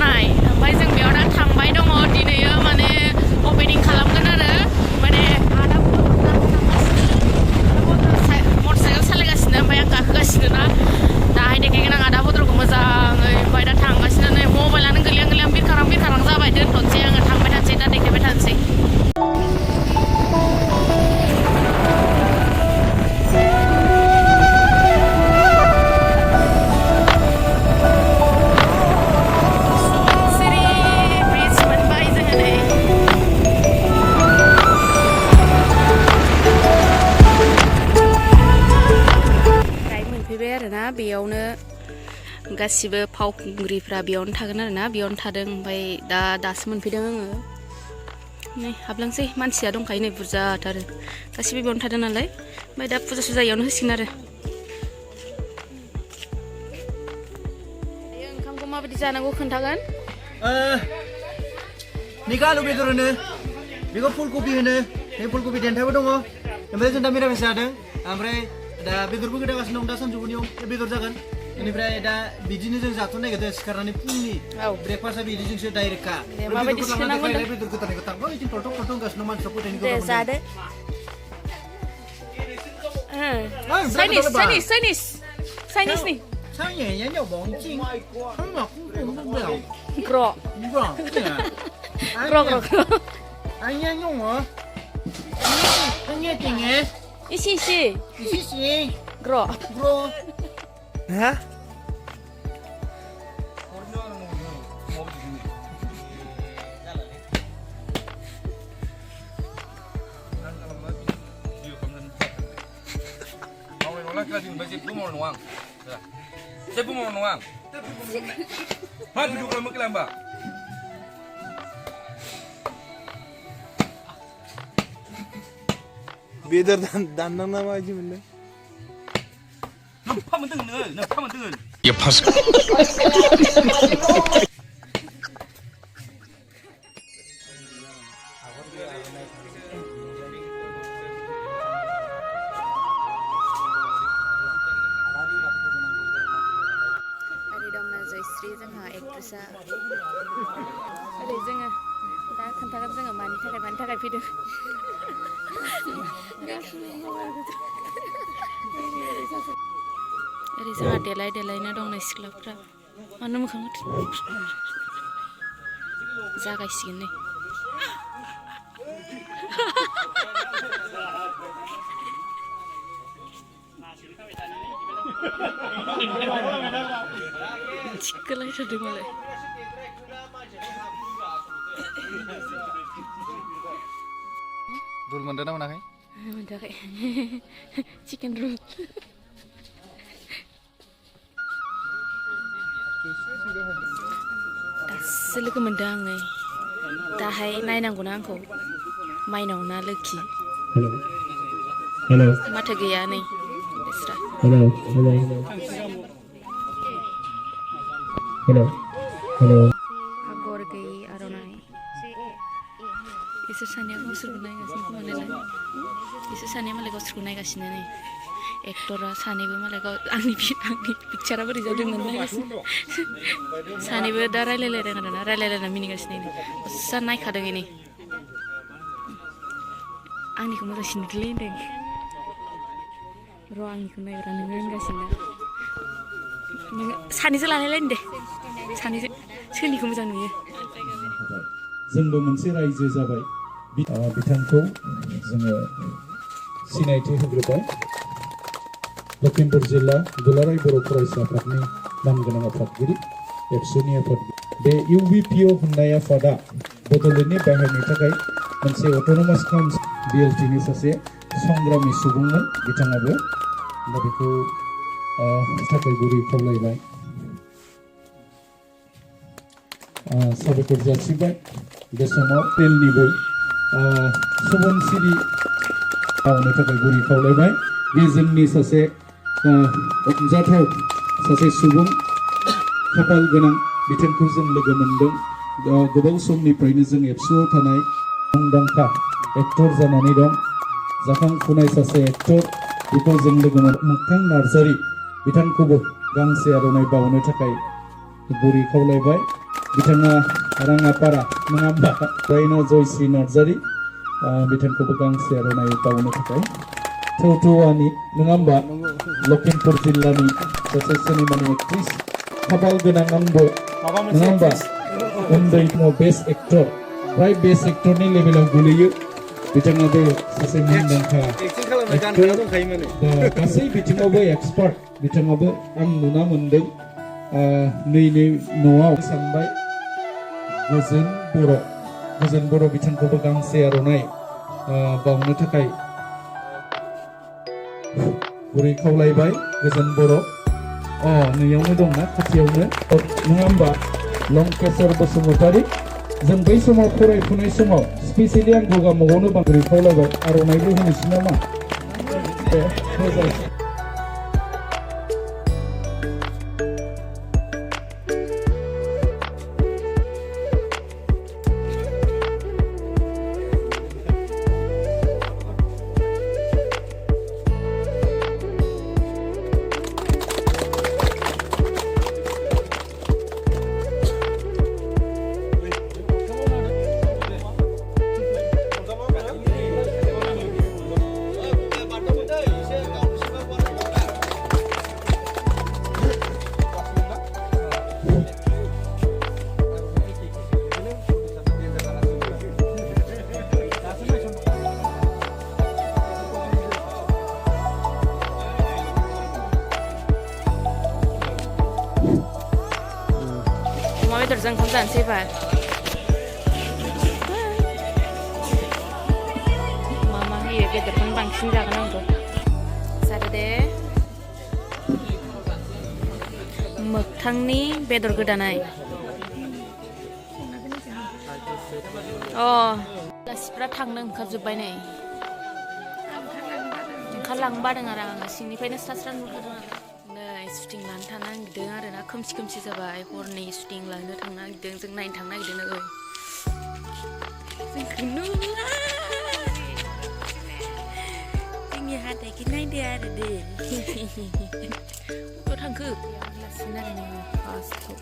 Aronai. ओमफ्राय जों बेयाव दा थांबाय दङ दिनैयो माने अपेनिं खालामगोन आरो माने आदा मटरसाइकेल सालायगासिनो ओमफ्राय आं गाखोगासिनो ना दाहाय देखायगोन आं आदा भद्रखौ मोजाङै ओमफ्राय दा थांगासिनो नै मबाइलानो गोलैहां बिरखारां जाबाय दोनथ'नोसै आङो थांबाय थानोसै दा देखायबाय थानोसै बेयावनो गासिबो फावखुंग्रिफ्रा बेयावनो थागोन आरोना बेयावनो थादों ओमफ्राय दासो मोनफैदों आङो नै हाबलांसै मानसिया दंखायो नै बुरजाथार गासिबो बेयावनो थादों नालाय ओमफ्राय दा फुजा सुजायावनो होसिगोन आरो ओंखामखौ माबायदि जानांगौ खोन्थागोन निका आलु बेदर होनो बेखौ फुलकबि होनो बे फुलकबि देन्थाबो दङ ओमफ्राय जों दा मिरामिस जादों ओमफ्राय दा बेदरबो गोदागासिनो दं दा सानजौफुनियाव बेदर जागोन बेनिफ्राय दा बिदिनो जों जाथ'नो नागिरदों सिखारनानै फुंनि ब्रेकफास्टआ बिदिजोंसो डाइरेक्टखा माबायदि सिखारनांगौ बेदर गोदानखौ थांबा बिदिनो थलथं होगासिनो मानसिफ्रा फोथायनो दे जादो Chinese nih 苍蝇也叫王金很老公公不了 Gro 哎呀用我哎呀顶哎一起 Gro Hah? Beda dan nama aja bener. 파면 뜨는 너 파면 뜨는 야 파스 Jayashree जोंहा एक्ट्रेसा ओरै जोङो दा खोन्थागोन जोङो मानि थाखाय फैदों ओरै जोंहा देलायनो दं नै सिख्लाफ्रा मानो मोखां जागायसिगोन नै थिखोलायथारदों मालाय रुल मोनदों ना मोनाखै? मोनथाखै चिकेन रुल दासो लोगो मोनदों आं नै दाहाय नायनांगौना आंखौ माइनाव ना लोखि माथो गैया नै बिस्रा Agor Gwiywi Aronai इसोर सानैया गावसोरखौ नायगासिनो खोमालाय इसोर सानैया मालाय गावसोरखौ नायगासिनो नै एक्टरा सानैबो मालाय आंनि पिक्चारा बोरै जादों होननानै नायगासिनो सानैबो दा रायलायलायदों आरोना रायलायलायना मिनिगासिनो दस्रा नायखादों नै आंनिखौ मोजांसिन नुदोंलै होनदों र' आंनिखौ नायग्रा नोङो होनगासिनो नोङो सानैजों लालायलायनो दे सानैजों सोरनिखौ मोजां नुयो जोंबो मोनसे रायजो जाबाय बिथांखौ जोङो सिनायथि होग्रोबाय लखिमपुर जिल्ला दुलाराय बर' फरायसा आफादनि मानगोनां आफादगिरि एबसुनि आफादगिरि बे इउबिपिअ होननाय आफादा बड'लेण्डनि बाहायनो थाखाय मोनसे अट'नमास काउन्सिल बिएलटिनि सासे संग्रामि सुबुंमोन बिथाङाबो दा बेखौ थाखाय गुरै खावलायबाय साबायखर जासिबाय बे समाव तेलनिबो सुबुन सिरि मावनो थाखाय गुरै खावलायबाय बे जोंनि सासे अनजाथाव सासे सुबुं खाफाल गोनां बिथांखौ जों लोगो मोनदों गोबाव समनिफ्रायनो जों एबसुआव थानाय मुंदांखा एक्टर जानानै दं जाखांफुनाय सासे एक्टर बेखौ जों लोगो मोगथां नार्जारि बिथांखौबो गांसे आर'नाइ बावनो थाखाय गुरै खावलायबाय बिथाङा राङापारा नङा होमबा रायना जयश्री नार्जारि बिथांखौबो गांसे आर'नाइ बावनो थाखाय थौथौआनि नङा होमबा लखिमपुर जिल्लानि सासे सिनेमानि एक्ट्रिस खाफाल गोनां आंबो नङा होमबा उन्दै समाव बेस्ट एक्टर फ्राय बेस्ट एक्टरनि लेभेलाव गोलैयो बिथाङाबो सासे मुंदांखा एक्टर गासै बिथिङावबो एक्सपार्ट बिथाङाबो आं नुना मोनदों नैनि न'आव सानबाय गोजोन बर' बिथांखौबो गांसे आर'नाइ बावनो थाखाय गुरै खावलायबाय गोजोन बर' नैयावनो दंना खाथियावनो नङा होमबा लंकेश्वर बसुमतारी जों बै समाव फरायफुनाय समाव स्पेसियेलि आं गगामुगावनो गुरै खावलायबाय आर'नाइबो होनोसै नामा मोजां अमा बेदरजों ओंखाम जानोसै बा मा होयो बेदरखौनो बांसिन जागोन आंबो जादो दे मोगथांनि बेदर गोदानाय गासिफ्रा थांनो ओंखारजोब्बाय नै ओंखारलांनो बादों आरो आङो सिंनिफ्रायनो स्रा नुखादों आरो नै शुटिं लानो थांनो नागिरदों आरो ना खोमसि जाबाय हरनि शुटिं लानो थांनो नागिरदों जों नायनो थांनो नागिरदों जोंखौ नुवा जोंनि हाथाइखौ नायदो आरो दे बबेयाव थांखो लासिनो आरो नोङो फार्स्टखौ